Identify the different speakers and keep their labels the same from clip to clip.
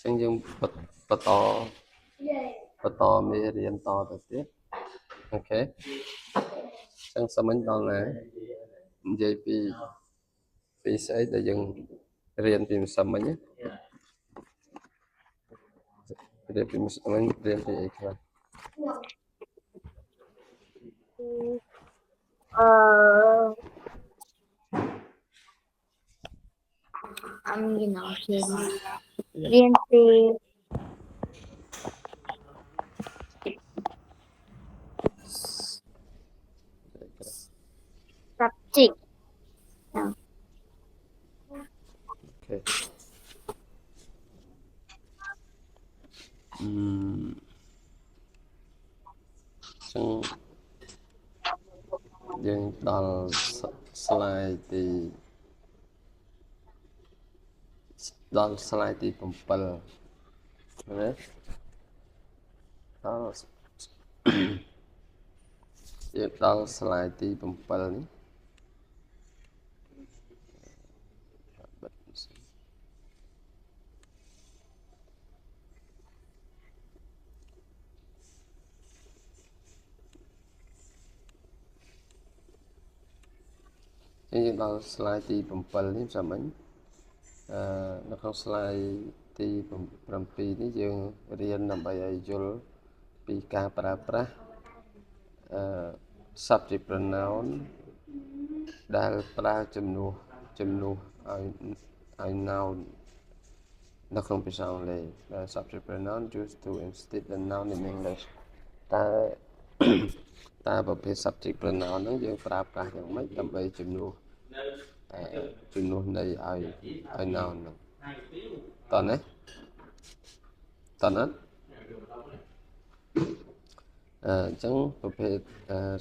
Speaker 1: ចឹងយើងបន្តមេរៀនតទៅទៀតអូខេចឹងសមិញដល់ណានិយាយពីស្អីដែលយើងរៀនពីម្សិលមិញរៀនពីម្សិលមិញរៀនពីអីខ្លះ
Speaker 2: រៀនពីsubject
Speaker 1: អូខេចឹងយើងដល់slide ទី7ណាយើងដល់ slide ទី7នេះយើងដល់ slide ទី7នេះចាំមិញនៅក្នុង slide ទី7នេះយើងរៀនដើម្បីឲ្យយល់ពីការប្រើប្រាស់subject pronoun ដែលប្រើជំនួសឲ្យ noun នៅក្នុងភាសាអង់គ្លេស subject pronoun used to instead the noun in English តើប្រភេទ subject pronoun ហ្នឹងយើងប្រើប្រាស់យ៉ាងម៉េចដើម្បីជំនួសន័យឲ្យ noun ហ្នឹងតើណាអញ្ចឹងប្រភេទ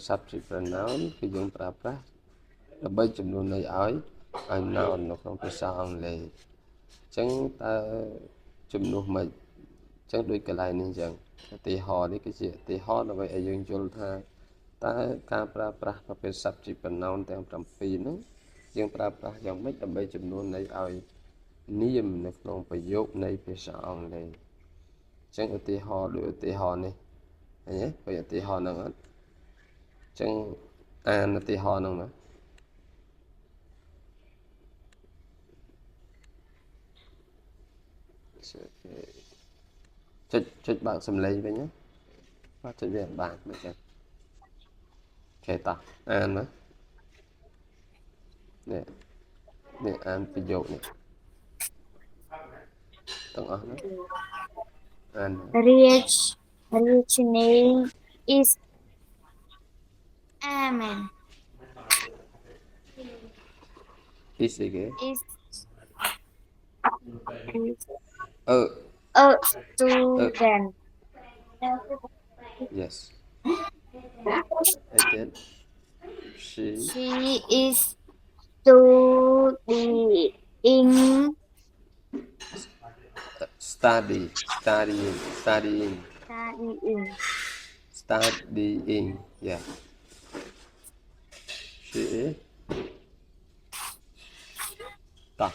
Speaker 1: subject pronoun គឺយើងប្រើប្រាស់ដើម្បីជំនួសន័យឲ្យ noun នៅក្នុងភាសាអង់គ្លេសអញ្ចឹងតើជំនួសមិនអញ្ចឹងដូចកន្លែងនេះអញ្ចឹងឧទាហរណ៍នេះគឺជាឧទាហរណ៍ដើម្បីឲ្យយើងយល់ថាតើការប្រើប្រាស់ប្រភេទ subject pronoun ទាំង7ហ្នឹងយើងប្រើប្រាស់យ៉ាងម៉េចដើម្បីជំនួសន័យឲ្យនាមនៅក្នុងប្រយោគនៃភាសាអង់គ្លេសអញ្ចឹងឧទាហរណ៍ដូចឧទាហរណ៍នេះឃើញទេឧទាហរណ៍ហ្នឹងអត់អញ្ចឹងអានឧទាហរណ៍ហ្នឹងណាចុចបើកសំឡេងវិញណាបាទចុចវាបានមិនចឹងអូខេតោះអានមកនេះអានប្រយោគនេះទាំងអស់ហ្នឹងអាន
Speaker 2: Rich name is Amen.
Speaker 1: is again
Speaker 2: Is
Speaker 1: a
Speaker 2: student.
Speaker 1: yes I did she
Speaker 2: is studying
Speaker 1: studying yeah she is ta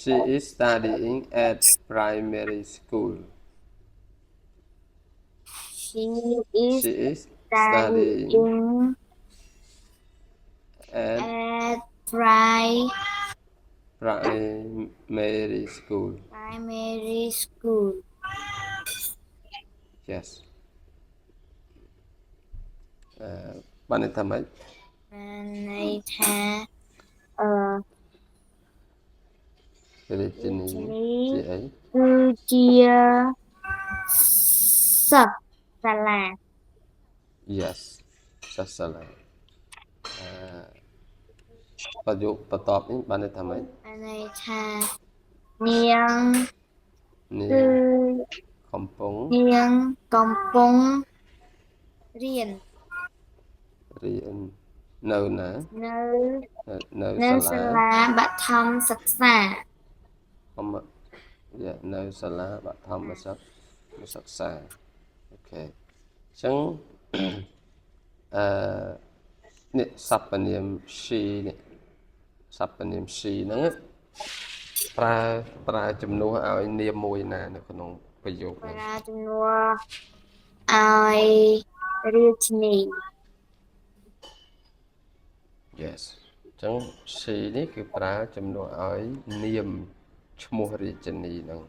Speaker 1: she is studying at primary school
Speaker 2: She is
Speaker 1: she is
Speaker 2: studying
Speaker 1: at primary school yes បានន័យថាម៉េច
Speaker 2: ន័យថា
Speaker 1: រាជិនីជាអី
Speaker 2: គឺជាសិស្សសាលា
Speaker 1: yes សិស្សសាលាប្រយោគបន្ទាប់នេះបានន័យថាម៉េច
Speaker 2: បានន័យថានាង
Speaker 1: កំពុង
Speaker 2: រៀន
Speaker 1: នៅណា
Speaker 2: នៅសាលាបឋមសិក្សា
Speaker 1: នៅសាលាបឋមសិក្សាអូខេអញ្ចឹង នេះសព្វនាម she នេះសព្វនាម she ហ្នឹងប្រើជំនួសឲ្យនាមមួយណានៅក្នុងប្រយោគហ្នឹង
Speaker 2: ប្រាជំនួសឲ្យរាជនី
Speaker 1: yes អញ្ចឹង she នេះគឺប្រើជំនួសឲ្យនាមឈ្មោះរាជនីហ្នឹង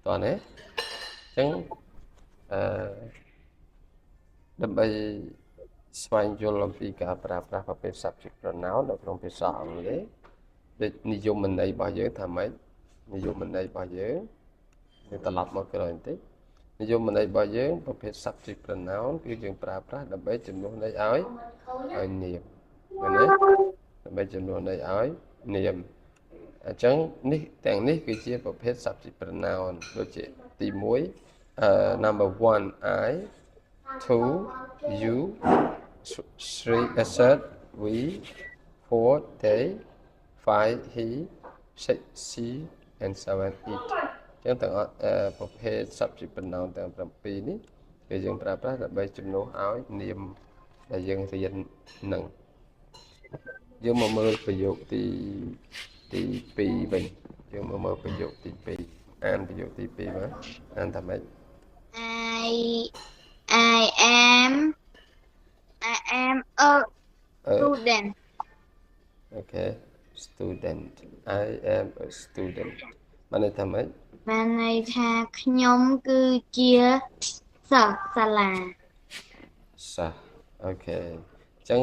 Speaker 1: តោះណាអញ្ចឹងអឺដើម្បីស្វែងយល់អំពីការប្រើប្រាស់ប្រភេទ subject pronoun នៅក្នុងភាសាអង់គ្លេសដូចនិយមន័យរបស់យើងថាម៉េចនិយមន័យរបស់យើងត្រឡប់មកក្រោយបន្តិចនិយមន័យរបស់យើងប្រភេទ subject pronoun គឺយើងប្រើប្រាស់ដើម្បីជំនួសន័យឲ្យនាមឃើញទេដើម្បីជំនួសន័យឲ្យនាមអញ្ចឹងនេះទាំងនេះគឺជាប្រភេទ subject pronoun ដូចជាទី1 number 1 I 2 you 3 assert we 4 they 5 he 6 she and 7 it អញ្ចឹងទាំងប្រភេទ subject pronoun ទាំង7នេះគឺយើងប្រើប្រាស់ដើម្បីជំនួសឲ្យនាមដែលយើងរៀននឹងយើងមកមើលប្រយោគទី2វិញយើងមកមើលប្រយោគទី2អានប្រយោគទី2មកអានថាម៉េច
Speaker 2: I am a student
Speaker 1: Okay student I am a student បានន័យថាម៉េច
Speaker 2: បានន័យថាខ្ញុំគឺជាសិស្សសាលា
Speaker 1: សិស្សអូខេអញ្ចឹង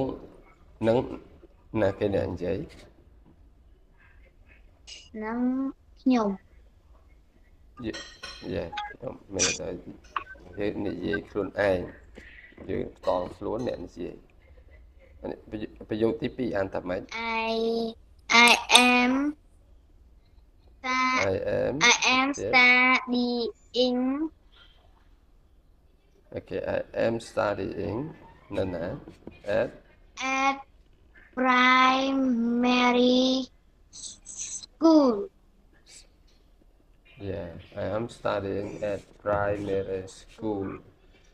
Speaker 1: នឹងណាគេអ្នកនិយាយ
Speaker 2: នឹងខ្ញុំ
Speaker 1: យេខ្ញុំមានតែយើងនិយាយខ្លួនឯងយើងផ្ទាល់ខ្លួនអ្នកនិយាយប្រយោគទី2អានថាម៉េច
Speaker 2: I am studying
Speaker 1: Okay I am studying នៅណា at
Speaker 2: primary school
Speaker 1: Yeah I am studying at primary school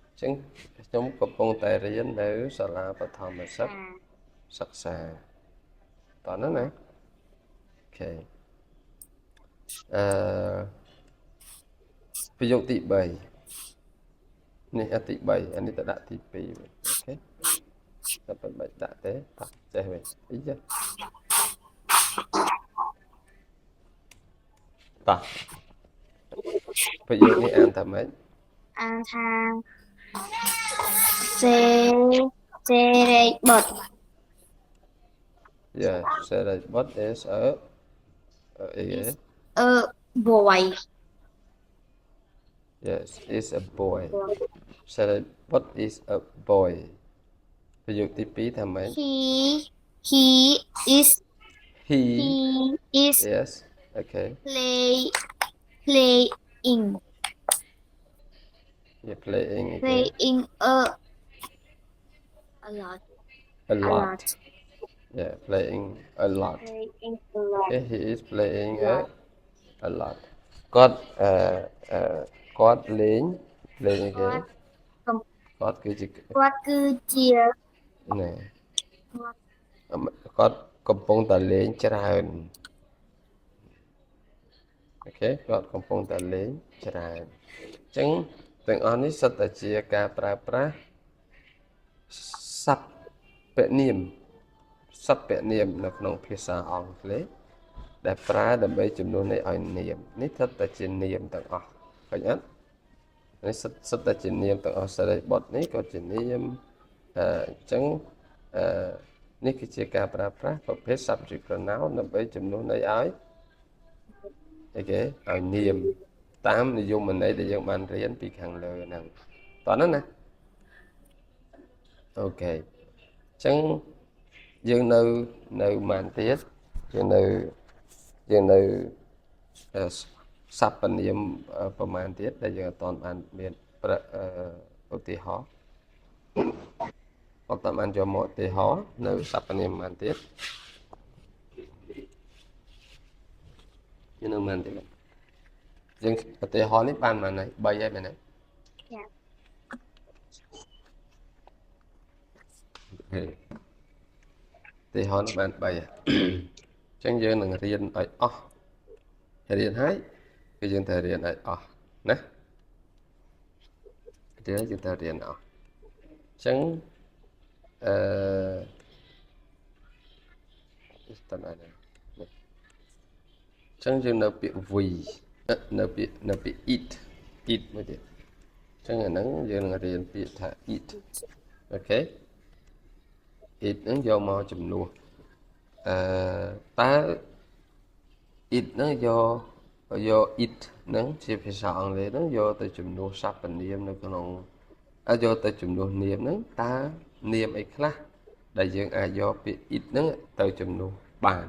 Speaker 1: អញ្ចឹងខ្ញុំកំពុងតែរៀននៅសាលាបឋមសិក្សាតោះហ្នឹងណាអូខេប្រយោគទី3នេះទី3អានេះទៅដាក់ទី2វិញអូខេតែមិនបាច់ដាក់ទេតោះចេះវិញអីចាតោះប្រយោគនេះអានថាម៉េច
Speaker 2: អានថាសេរីបុត្រ
Speaker 1: Yeah Sarah but is a
Speaker 2: boy
Speaker 1: Yes is a boy Sarah but is a boy ប្រយោគទី2ថាម៉េច
Speaker 2: he is
Speaker 1: Yes okay
Speaker 2: playing
Speaker 1: You're playing
Speaker 2: a lot
Speaker 1: Yeah playing a lot Okay he is playing a lot គាត់គាត់លេងគេគាត់គឺជាណែគាត់កំពុងតែលេងច្រើនអូខេគាត់កំពុងតែលេងច្រើនអញ្ចឹងទាំងអស់នេះសុទ្ធតែជាការប្រើប្រាស់សព្វនាមនៅក្នុងភាសាអង់គ្លេសដែលប្រើដើម្បីជំនួសន័យឲ្យនាមនេះសុទ្ធតែជានាមទាំងអស់ឃើញអត់នេះសុទ្ធតែជានាមទាំងអស់សេរីបុត្រនេះក៏ជានាមអញ្ចឹងនេះគឺជាការប្រើប្រាស់ប្រភេទ subject pronoun ដើម្បីជំនួសន័យឲ្យអីគេឲ្យនាមតាមនិយមន័យដែលយើងបានរៀនពីខាងលើហ្នឹងតោះហ្នឹងណាអូខេអញ្ចឹងយើងនៅម៉ានទៀតយើងនៅសព្វនាមប្រមាណទៀតដែលយើងអត់ទាន់បានមានឧទាហរណ៍អត់ទាន់បានយកមកឧទាហរណ៍នៅសព្វនាមប្រមាណទៀតយើងនៅម៉ានទៀតយើងឧទាហរណ៍នេះបានប៉ុន្មានហើយ3ហើយមែនទេ ទីហោនឹងបាន3អញ្ចឹងយើងនឹងរៀនឲ្យអស់រៀនហើយគឺយើងត្រូវរៀនឲ្យអស់ណាយើងត្រូវរៀនអស់អញ្ចឹងអឺស្តាប់ហើយអញ្ចឹងយើងនៅពាក្យ we នៅពាក្យ eat មួយទៀតអញ្ចឹងអាហ្នឹងយើងនឹងរៀនពាក្យថា eat អូខេ eat ហ្នឹងយកមកជំនួសអឺតើ it ហ្នឹងយក it ហ្នឹងជាភាសាអង់គ្លេសហ្នឹងយកទៅជំនួសសព្វនាមនៅក្នុងយកទៅជំនួសនាមហ្នឹងតើនាមអីខ្លះដែលយើងអាចយកពាក្យ it ហ្នឹងទៅជំនួសបាន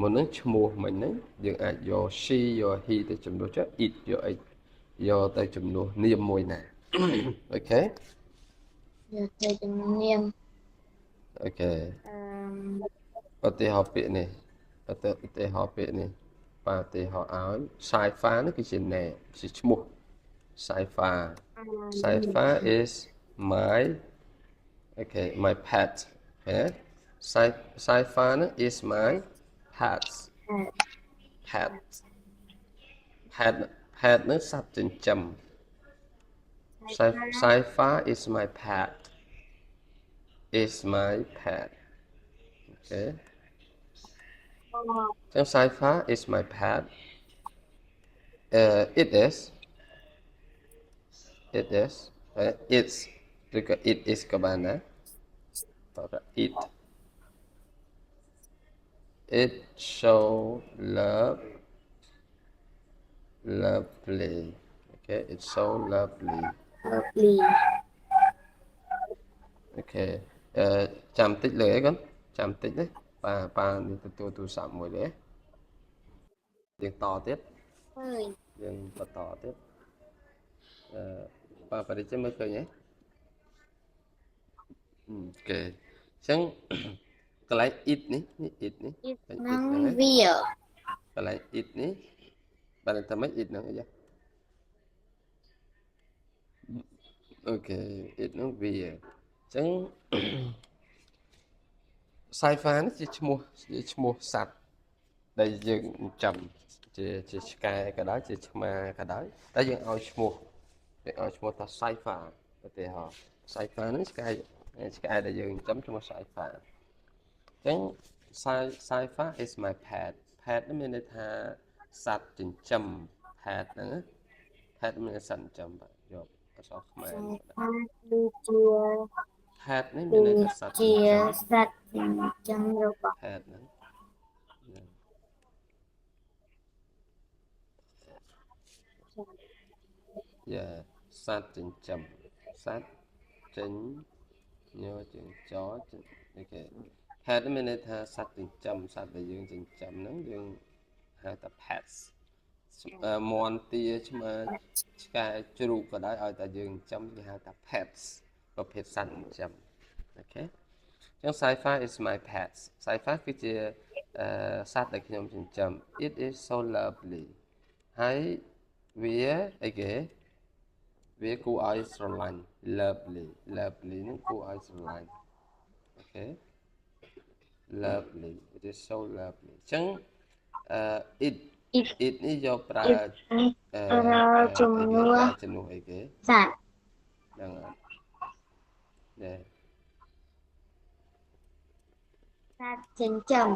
Speaker 1: មុនហ្នឹងឈ្មោះមិញហ្នឹងយើងអាចយក she យក he ទៅជំនួសចុះ it យកអីយកទៅជំនួសនាមមួយណាអូខេ
Speaker 2: យកទៅជំនាញ
Speaker 1: អូខេឧទាហរណ៍ពាក្យនេះឧទាហរណ៍ពាក្យនេះបាទឧទាហរណ៍ឲ្យ Saifa នេះគឺជា name ជាឈ្មោះ Saifa is my okay my pet ឃើញទេ Saifa នេះ is my pet pet pet នេះសត្វចិញ្ចឹម Saifa is my pet is my pet អូខេចឹង Saifa is my pet it is it's ឬក៏ it is ក៏បានដែរតោះ it show lovely okay it's so lovely អូខេចាំតិចលើអីកូនចាំតិចណាប៉ានេះទទួលទូរស័ព្ទមួយទេយើងតទៀត
Speaker 2: ហើយ
Speaker 1: យើងបន្តទៀតប៉ាបរិជ្ជមើលឃើញទេអូខេអញ្ចឹងកន្លែង it នេះ it នេះ
Speaker 2: នឹងវា
Speaker 1: កន្លែង it នេះបានតែមិន it ហ្នឹងអីចាអូខេ it ហ្នឹងវាអញ្ចឹង Saifa នេះជាឈ្មោះសត្វដែលយើងចិញ្ចឹមជាឆ្កែក៏ដោយជាឆ្មាក៏ដោយតែយើងឲ្យឈ្មោះថា Saifa ឧទាហរណ៍ Saifa នេះឆ្កែដែលយើងចិញ្ចឹមឈ្មោះ Saifa អញ្ចឹង Saifa is my pet pet នេះមានន័យថាសត្វចិញ្ចឹម pet ហ្នឹង pet មានសត្វចិញ្ចឹមបាទយកអក្សរខ្មែរ
Speaker 2: គឺជា
Speaker 1: pet នេះមានន័យថាសត្វចិញ្ចឹម
Speaker 2: សត្វចិញ្ចឹមរបស់
Speaker 1: pet ហ្នឹងយ៉ាសត្វចិញ្ចឹមសត្វចិញ្ញចិញ្ចអូខេ pet មានន័យថាសត្វចិញ្ចឹមសត្វដែលយើងចិញ្ចឹមហ្នឹងយើងហៅថា pets មាន់ទាឆ្មាឆ្កែជ្រូកក៏ដោយឲ្យតែយើងចិញ្ចឹមគេហៅថា pets ប្រភេទសត្វចិញ្ចឹមអូខេអញ្ចឹង Saifa is my pets Saifa គឺជាសត្វដែលខ្ញុំចិញ្ចឹម it is so lovely ហើយវាអីគេវាគួរឲ្យស្រឡាញ់ lovely ហ្នឹងគួរឲ្យស្រឡាញ់អូខេ lovely it is so lovely អញ្ចឹងit នេះយកប្រើជំនួសអីគេ
Speaker 2: សត្វ
Speaker 1: ហ្នឹងហើយ
Speaker 2: សត្វចិញ្ចឹម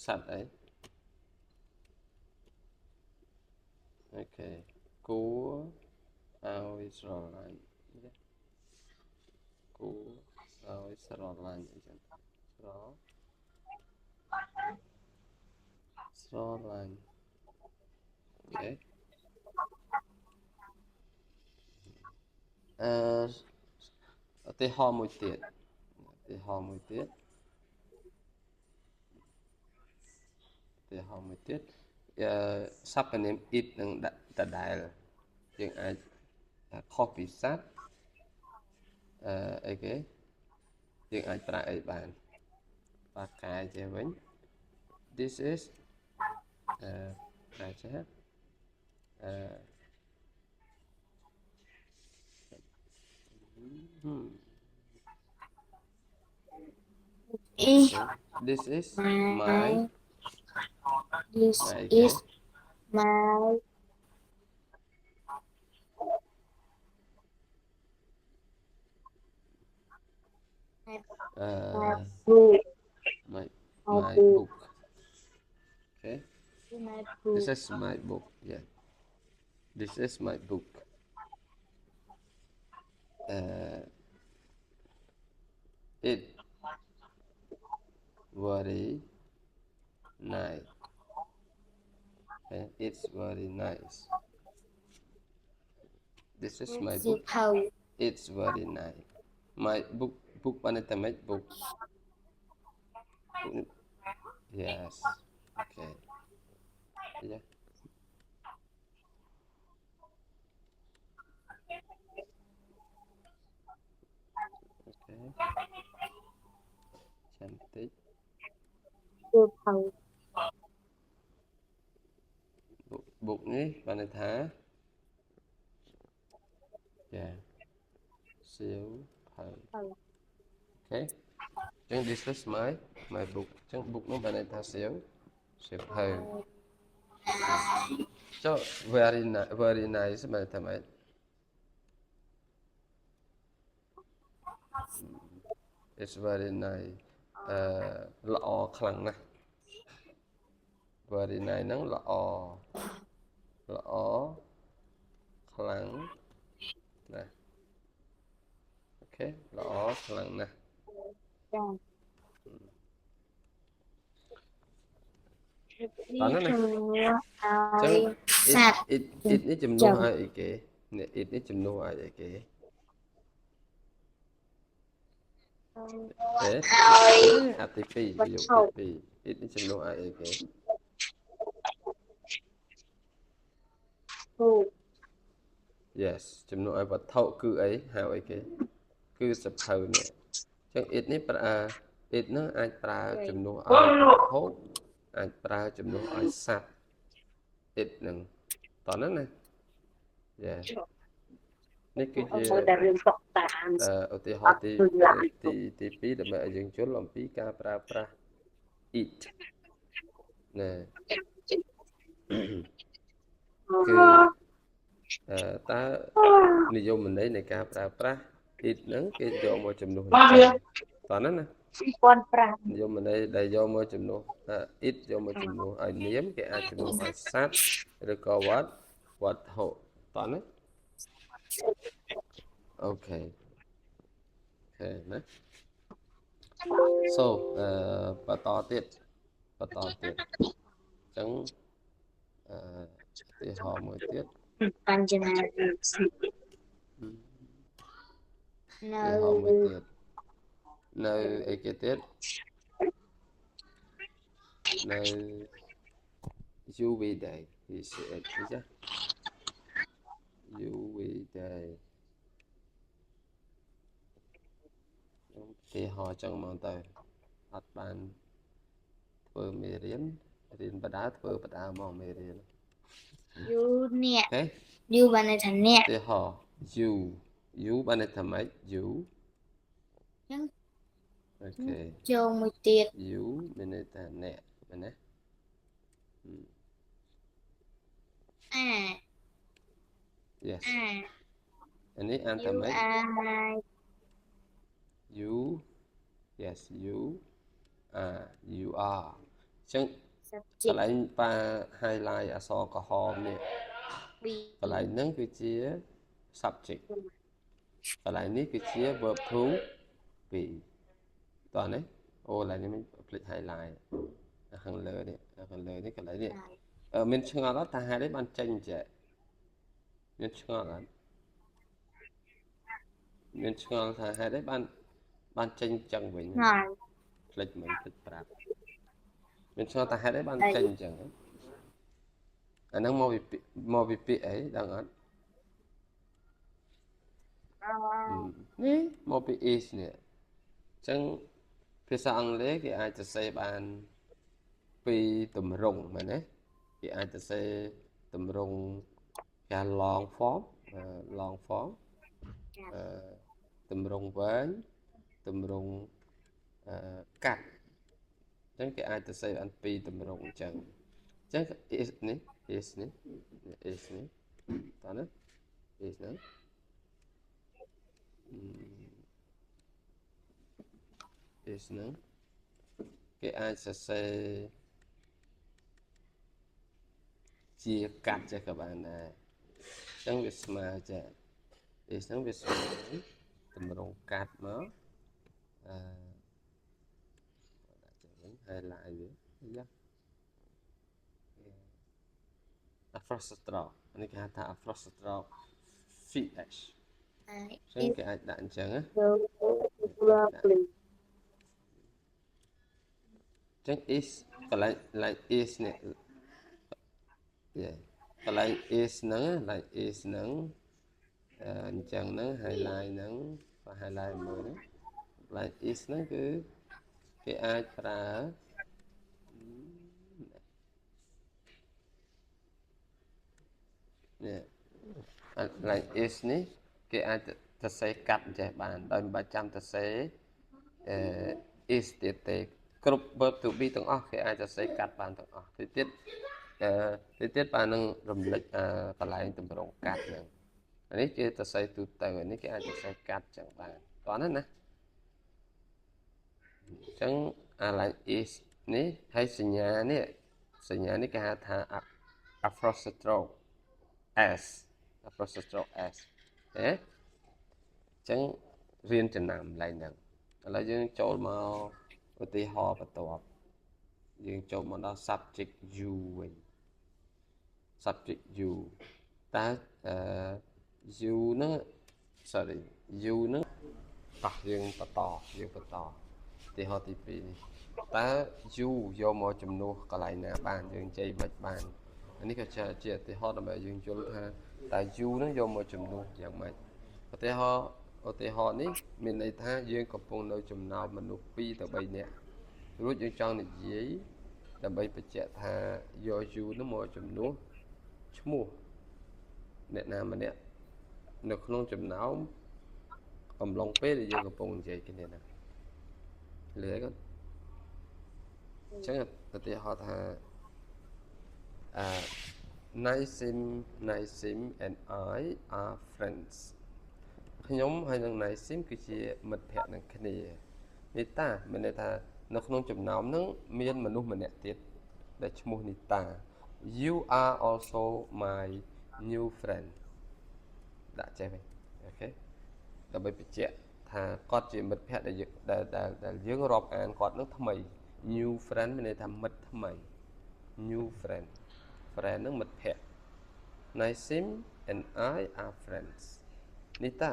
Speaker 1: សត្វអីអូខេគួរឲ្យស្រឡាញ់គួរឲ្យស្រឡាញ់អីចឹងស្រឡាញ់អូខេឧទាហរណ៍មួយទៀតសព្វនាម it នឹងដាក់ដដែលយើងអាចខុសពីសត្វអីគេយើងអាចប្រើអីបានបើកែចេះវិញ this is កែចេះ
Speaker 2: is
Speaker 1: Okay. This is
Speaker 2: my
Speaker 1: my
Speaker 2: this
Speaker 1: my
Speaker 2: is
Speaker 1: okay.
Speaker 2: my
Speaker 1: Uh,
Speaker 2: book.
Speaker 1: my
Speaker 2: My
Speaker 1: my
Speaker 2: book.
Speaker 1: book. Okay.
Speaker 2: My
Speaker 1: This
Speaker 2: book.
Speaker 1: is my book. Yeah. This is my book. Uh, it very nice. Okay. It's very nice. This is my
Speaker 2: Zip
Speaker 1: book.
Speaker 2: hole.
Speaker 1: It's very nice. My book. Book mana tamat book. Book. Yes. Okay. Yeah. Okay. Cantik.
Speaker 2: Zip hole.
Speaker 1: Book. Book ni mana tha? Yeah. Siêu phơi.
Speaker 2: Hole.
Speaker 1: Okay.ចឹងthis is my book.ចឹង book នោះបានន័យថាសៀវសៀវភៅចុះ very nice បានន័យថាម៉េច it's very nice ល្អខ្លាំងណាស់ very nice ហ្នឹងល្អខ្លាំងណាស់អូខេល្អខ្លាំងណាស់
Speaker 2: Down.
Speaker 1: តោះណា
Speaker 2: Đi
Speaker 1: ណា
Speaker 2: thử
Speaker 1: ចឹង
Speaker 2: ai
Speaker 1: it
Speaker 2: sạch
Speaker 1: it នេះជំនួស
Speaker 2: chồng.
Speaker 1: ឲ្យអីគេនេះ it នេះជំនួសឲ្យអីគេ it
Speaker 2: Ai
Speaker 1: អាទី2
Speaker 2: bật
Speaker 1: ប្រយោគ
Speaker 2: hậu.
Speaker 1: ទី2 it នេះជំនួសឲ្យអីគេ
Speaker 2: Hù.
Speaker 1: yes ជំនួសឲ្យវត្ថុគឺអីហៅអីគេគឺសភៅនេះអញ្ចឹង it នេះប្រើ it ហ្នឹងអាចប្រើជំនួសឲ្យវត្ថុអាចប្រើជំនួសឲ្យសត្វ it ហ្នឹងតោះហ្នឹងណា yeah នេះគឺជា
Speaker 2: Ông đã rừng tộc tạm
Speaker 1: ឧទាហរ
Speaker 2: ắt
Speaker 1: ណ៍ទី
Speaker 2: từ lại.
Speaker 1: 2ដើម្បីឲ្យយើងយល់អំពីការប្រើប្រាស់ it ណែគឺតើនិយមន័យនៃការប្រើប្រាស់ it ហ្នឹងគេយកមកជំនួសអញ្ចឹងតោះហ្នឹងណា
Speaker 2: Con prang.
Speaker 1: និយមន័យដែលយកមកជំនួស it យកមកជំនួសឲ្យនាមគេអាចជំនួសឲ្យសត្វឬក៏វត្ថុតោះណាអូខេណា so បន្តទៀតអញ្ចឹងឧទាហរណ៍មួយទៀត
Speaker 2: Panjana
Speaker 1: ឧទាហរណ៍មួយទៀត នៅអីគេទៀតនៅ UV day វាជាអីចា UV day ឧទាហរណ៍ចឹងមកទៅអត់បានធ្វើមេរៀនបដាធ្វើបដាមកមេរៀន
Speaker 2: you nè
Speaker 1: អូខេ
Speaker 2: you bạn này thành nè
Speaker 1: ឧទាហរណ៍ you បានន័យថាម៉េច you
Speaker 2: nhưng
Speaker 1: អូខេ
Speaker 2: châuមួយទៀត
Speaker 1: you មានន័យថាអ្នកមែនណា yes អានេះអានថា
Speaker 2: you
Speaker 1: ម៉េច
Speaker 2: are
Speaker 1: you yes you you are អញ្ចឹងក
Speaker 2: subject
Speaker 1: ន្លែងប៉ា highlight អក្សរក្រហមនេះ
Speaker 2: be
Speaker 1: កន្លែងហ្នឹងគឺជា subject កន្លែងនេះគឺជា verb to be តោះនេះអូកន្លែងនេះមិនភ្លេច highlight ខាងលើនេះកន្លែងនេះមានឆ្ងល់អត់ថាហេតុអីបានចេញអញ្ចឹងមានឆ្ងល់អត់មានឆ្ងល់ថាហេតុអីបានចេញអញ្ចឹងវិញ
Speaker 2: ngồi
Speaker 1: ភ្លេចមិនភ្លេចប្រាប់មានឆ្ងល់ថាហេតុអីបានចេញអញ្ចឹងអាហ្នឹងមកពីពាក្យអីដឹងអត់នេះមកពី is នេះអញ្ចឹងភាសាអង់គ្លេសគេអាចសរសេរបានពីទម្រង់មែនទេគេអាចសរសេរទម្រង់គេ long form ទម្រង់វែងទម្រង់ កាត់អញ្ចឹងគេអាចទៅសេបានពីរតម្រងអញ្ចឹង chắc is នេះ is នេះ is នេះតើណា is ហ្នឹងis ហ្នឹងគេអាចសរសេរជាកាត់ចេះក៏បានដែរអញ្ចឹងវាស្មើចេះ is ហ្នឹងវាស្មើតម្រងកាត់មកដាក់ចេះវិញ highlight វាយ៉ា apostrophe នេះគេហៅថា apostrophe ch អញ្ចឹងគេអាចដាក់អញ្ចឹងណា ចឹង is កន្លែង like is នេះកន្លែង is ហ្នឹង like is ហ្នឹងអញ្ចឹងហ្នឹង highlight ហ្នឹងបើ highlight មើលហ្នឹង like is ហ្នឹងគឺគេអាចប្រើនេះ like is នេះគេអាចសរសេរកាត់ចេះបានដោយមិនបាច់ចាំសរសេរis ទៀតទេគ្រប់ verb to be ទាំងអស់គេអាចសរសេរកាត់បានទាំងអស់ទៅទៀតបាននឹងរំលឹកកន្លែងតម្រងកាត់ហ្នឹងអានេះជាសរសេរទូទៅនេះគេអាចសរសេរកាត់ចឹងបានតោះណាអញ្ចឹងlike is នេះហើយសញ្ញានេះគេហៅថា apostrophe s apostrophe s អញ្ចឹងរៀនចំណាំឡើងហ្នឹងឥឡូវយើងចូលមកឧទាហរណ៍បន្ទាប់យើងចូលមកដល់ subject you វិញ subject you តើyou ហ្នឹង sorry you ហ្នឹងតោះយើងបន្តឧទាហរណ៍ទី2នេះតើ you យកមកជំនួសកន្លែងណាបានយើងនិយាយមិនបានអានេះក៏ជាឧទាហរណ៍ដើម្បីយើងយល់ថាតើ you ហ្នឹងយកមកជំនួសយ៉ាងម៉េចឧទាហរណ៍នេះមានន័យថាយើងកំពុងនៅចំណោមមនុស្ស2ទៅ3នាក់រួចយើងចង់និយាយដើម្បីបញ្ជាក់ថាយក you ហ្នឹងមកជំនួសឈ្មោះអ្នកណាម្នាក់នៅក្នុងចំណោមអំឡុងពេលដែលយើងកំពុងនិយាយគ្នាហ្នឹងលឺហើយគាត់អញ្ចឹងឧទាហរណ៍ថាNaisim and I are friends ខ្ញុំហើយនឹង Naisim គឺជាមិត្តភក្តិនឹងគ្នានីតាមានន័យថានៅក្នុងចំណោមហ្នឹងមានមនុស្សម្នាក់ទៀតដែលឈ្មោះនីតា You are also my new friend ដាក់ចេះវិញអូខេដើម្បីបញ្ជាក់ថាគាត់ជាមិត្តភក្តិដែលយើងរាប់អានគាត់នឹងថ្មី new friend មានន័យថាមិត្តថ្មី new friend ហ្នឹងមិត្តភក្តិ Naisim and I are friends នេះតា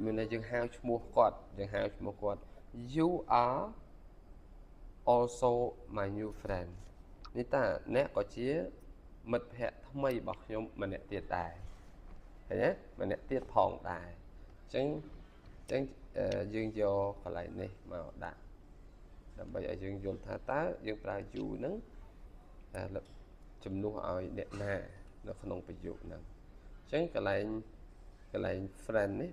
Speaker 1: មានន័យយើងហៅឈ្មោះគាត់ you are also my new friend នេះតាអ្នកក៏ជាមិត្តភក្តិថ្មីរបស់ខ្ញុំម្នាក់ទៀតដែរឃើញទេម្នាក់ទៀតផងដែរអញ្ចឹងយើងយកកន្លែងនេះមកដាក់ដើម្បីឲ្យយើងយល់ថាតើយើងប្រើ you ហ្នឹងជំនួសឲ្យអ្នកណានៅក្នុងប្រយោគហ្នឹងអញ្ចឹងកន្លែង friend នេះ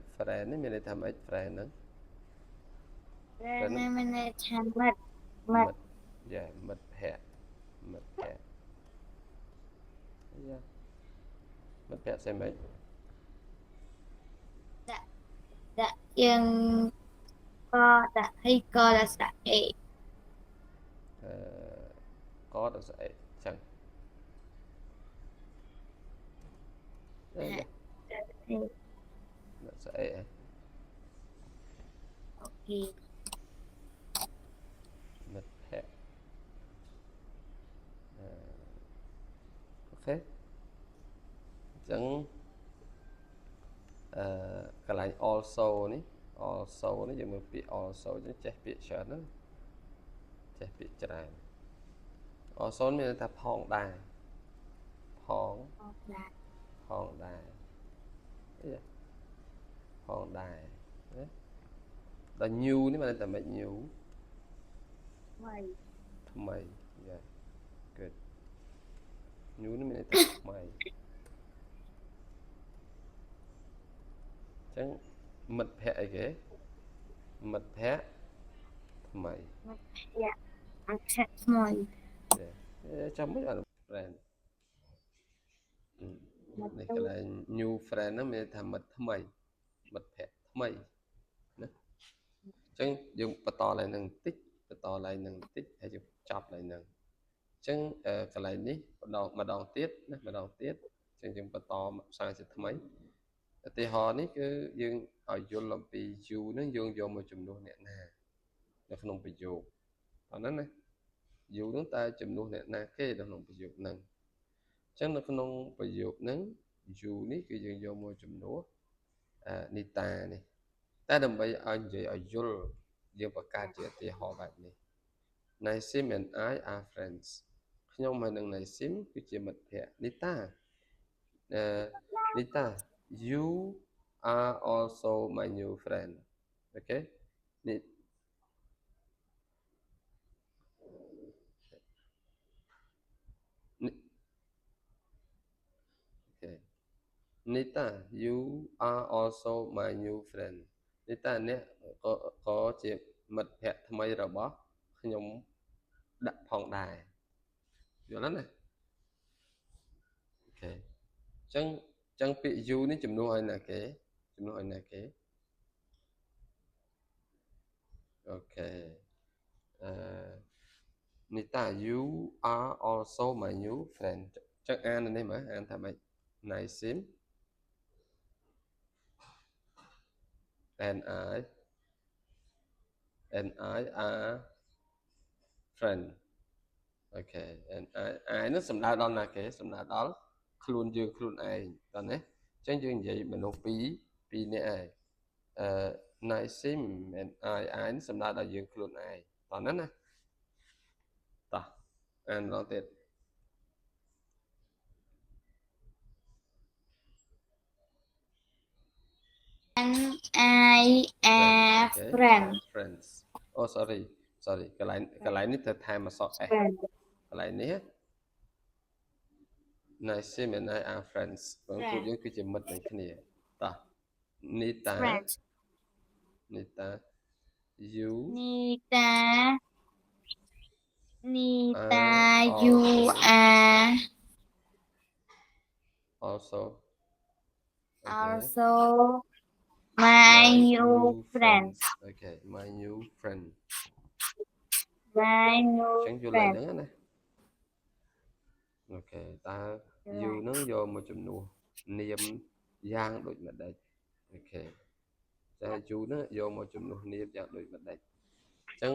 Speaker 1: មានន័យថាម៉េច friend ហ្នឹង
Speaker 2: friend មានន័យថាមិត្ត
Speaker 1: មិត្តភក្តិមិត្តភក្តិស្អីម៉េច
Speaker 2: ដាក់យើងក៏ដាក់ហើយកដាក់ស្អី
Speaker 1: កដល់ស្អីចឹងដាក់ស្អី
Speaker 2: អូខេ
Speaker 1: មិត្តភក្តិអូខេអញ្ចឹងកន្លែង also នេះយើងមើលពាក្យ also អញ្ចឹងចេះពាក្យច្រើនណាចេះពាក្យច្រើន also មានន័យថាផងដែរផងដែរផងដែរដល់ new នេះមានន័យថាម៉េច new ថ្មី yeah good new នេះមានន័យថាថ្មីអញ្ចឹងមិត្តភក្តិអីគេមិត្តភក្តិថ្ ថ្មី
Speaker 2: dạ sẽ mồi
Speaker 1: ចាំមិនអត់ friend នេះកន្លែង new friend ហ្នឹងមានថាមិត្តថ្មីមិត្តភក្តិថ្មីណាអញ្ចឹងយើងបន្តឡើងនឹងបន្តិចហើយយើងចប់ឡើងនឹងអញ្ចឹងកន្លែងនេះម្ដងទៀតណាម្ដងទៀតអញ្ចឹងយើងបន្តសារជាថ្មីឧទាហរណ៍នេះគឺយើងឲ្យយល់អំពី you ហ្នឹងយើងយកមកជំនួសអ្នកណានៅក្នុងប្រយោគអាហ្នឹងណា you ហ្នឹងតើជំនួសអ្នកណាគេនៅក្នុងប្រយោគហ្នឹងអញ្ចឹងនៅក្នុងប្រយោគហ្នឹង you នេះគឺយើងយកមកជំនួសនីតានេះតែដើម្បីឲ្យនិយាយឲ្យយល់យើងបង្កើតជាឧទាហរណ៍បែបនេះ Naisim and I are friends ខ្ញុំហើយនឹង Naisim គឺជាមិត្តភក្តិនីតានីតា you are also my new friend អូខេនេះNita you are also my new friend Nita អ្នកក៏ជាមិត្តភក្តិថ្មីរបស់ខ្ញុំដាក់ផងដែរយល់ណាអូខេអញ្ចឹងពាក្យ you នេះជំនួសឲ្យណាគេអូខេNita you are also my new friend អញ្ចឹងអាននេះមើលអានថាម៉េច Naisim and I are friend អូខេ and I នោះសំដៅដល់ណាគេសំដៅដល់ខ្លួនយើងខ្លួនឯងតើណាអញ្ចឹងយើងនិយាយមនុស្សពីរនាក់ឯងNaisim and I នេះសំដៅដល់យើងខ្លួនឯងតើណាតោះអានម្ដងទៀត
Speaker 2: and I are friends
Speaker 1: oh sorry កន្លែងនេះត្រូវថែមអក្សរ s កន្លែងនេះ Naisim and I are friends បងពួកយើងគឺជាមិត្តនឹងគ្នាតោះ Nita you
Speaker 2: Nita you are
Speaker 1: also
Speaker 2: my new friend
Speaker 1: okay my new friend ចឹងយល់ឡើងហ្នឹងណាអូខេតើ you ហ្នឹងយកមកជំនួសនាមយ៉ាងដូចម្ដេចអូខេតែ you ហ្នឹងយកមកជំនួសនាមយ៉ាងដូចម្ដេចអញ្ចឹង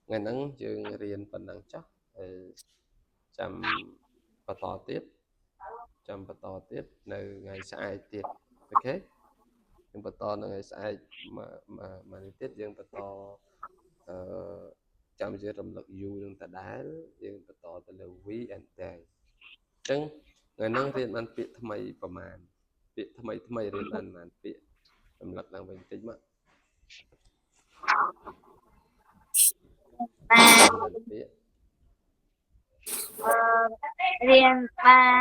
Speaker 1: ថ្ងៃហ្នឹងយើងរៀនប៉ុណ្ណឹងចុះហើយចាំបន្តទៀតនៅថ្ងៃស្អែកទៀតអូខេយើងបន្តនៅថ្ងៃស្អែកមកនេះទៀតយើងបន្តចាំយើងរំលឹក you នឹងដដែលយើងបន្តទៅលើ we and they អញ្ចឹងថ្ងៃហ្នឹងរៀនបានពាក្យថ្មីប្រហែលពាក្យថ្មីរៀនបានប្រហែលពាក្យរំលឹកឡើងវិញបន្តិចមកពាក្យ
Speaker 2: រៀនបាន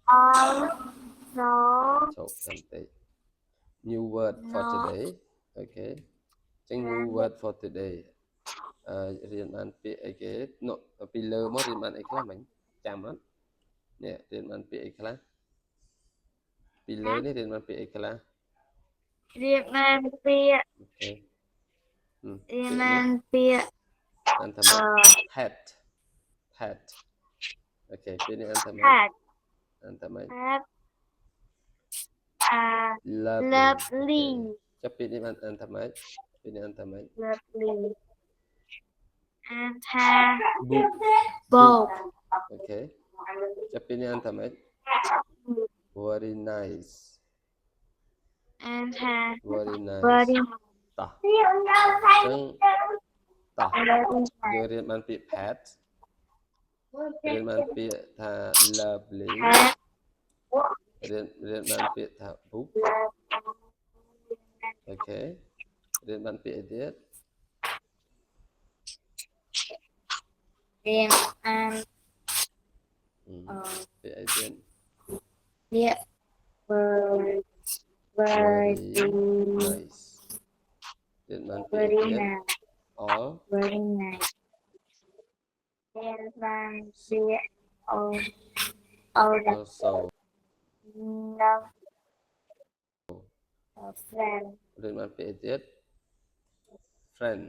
Speaker 2: all so
Speaker 1: something new word for today okay អញ្ចឹង new word for today រៀនបានពាក្យអីគេពីលើមករៀនបានអីខ្លះមិញចាំអត់នេះរៀនបានពាក្យអីខ្លះពីលើនេះរៀនបានពាក្យអីខ្លះ
Speaker 2: រៀនបានពាក្យ
Speaker 1: អូខេ
Speaker 2: រៀនបានពាក្យ
Speaker 1: អានថាម៉េច hat អូខេពាក្យនេះអានថាម៉េច
Speaker 2: lovely
Speaker 1: ចាប់ពាក្យនេះអានថាម៉េចពាក្យនេះអានថាម៉េច
Speaker 2: lovely អានថា
Speaker 1: book អូខេចាប់ពាក្យនេះអានថាម៉េច very nice
Speaker 2: អានថា
Speaker 1: very nice តោះយើងរៀនបានពាក្យ pet រៀនបានពាក្យថា lovely រៀនបានពាក្យថា book អូខេរៀនបានពាក្យអីទៀត
Speaker 2: រៀនអាន
Speaker 1: ពាក្យអីទៀត
Speaker 2: ពាក្យ
Speaker 1: very
Speaker 2: very
Speaker 1: nice ទៀតបានពាក្យ
Speaker 2: very
Speaker 1: ទៀត
Speaker 2: nice
Speaker 1: all
Speaker 2: very nice ទៀតបានពាក្យ all that
Speaker 1: also
Speaker 2: no friend
Speaker 1: ឬបានពាក្យទៀត friend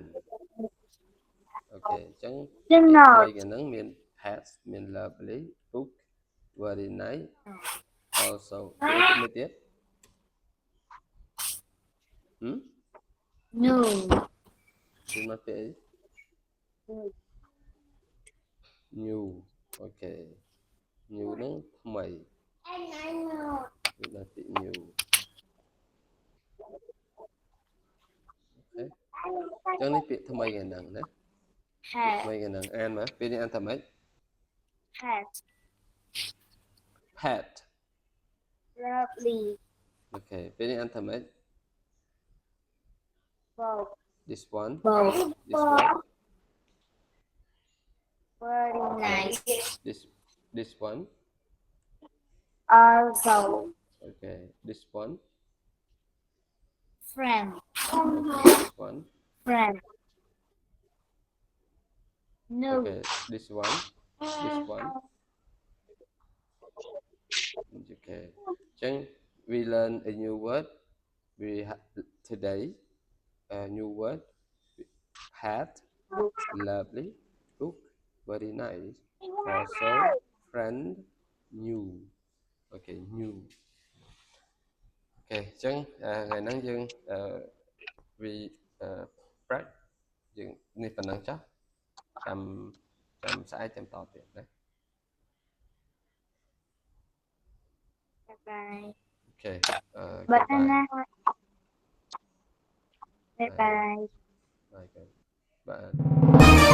Speaker 1: អូខេអញ្ចឹង
Speaker 2: you
Speaker 1: ពាក្យ
Speaker 2: know
Speaker 1: 3គេហ្នឹងមាន pets មាន lovely book very nice also ពាក្យមួយទៀត
Speaker 2: no
Speaker 1: គឺមកពាក្យ new អូខេ new ហ្នឹងថ្មីគឺបានពាក្យ new អូខេអញ្ចឹងនេះពាក្យថ្មីគេហ្នឹងណា
Speaker 2: hat
Speaker 1: ថ្មីគេហ្នឹងអានមកពាក្យនេះអានថាម៉េច
Speaker 2: hat
Speaker 1: pet
Speaker 2: lovely
Speaker 1: អូខេពេលនេះអានថាម៉េច
Speaker 2: bow
Speaker 1: this one
Speaker 2: bow
Speaker 1: this one
Speaker 2: very nice
Speaker 1: this one
Speaker 2: also
Speaker 1: okay this one
Speaker 2: friend
Speaker 1: this one
Speaker 2: friend no
Speaker 1: okay this one okay អញ្ចឹង we learn a new word we today a new word hat lovely book very nice also friend new okay new អូខេអញ្ចឹងថ្ងៃហ្នឹងយើងwe practice យើងនេះប៉ុណ្ណឹងចុះចាំស្អែកចាំតទៀតណា
Speaker 2: bye bye
Speaker 1: អូខេ
Speaker 2: banana bye bye
Speaker 1: bye bye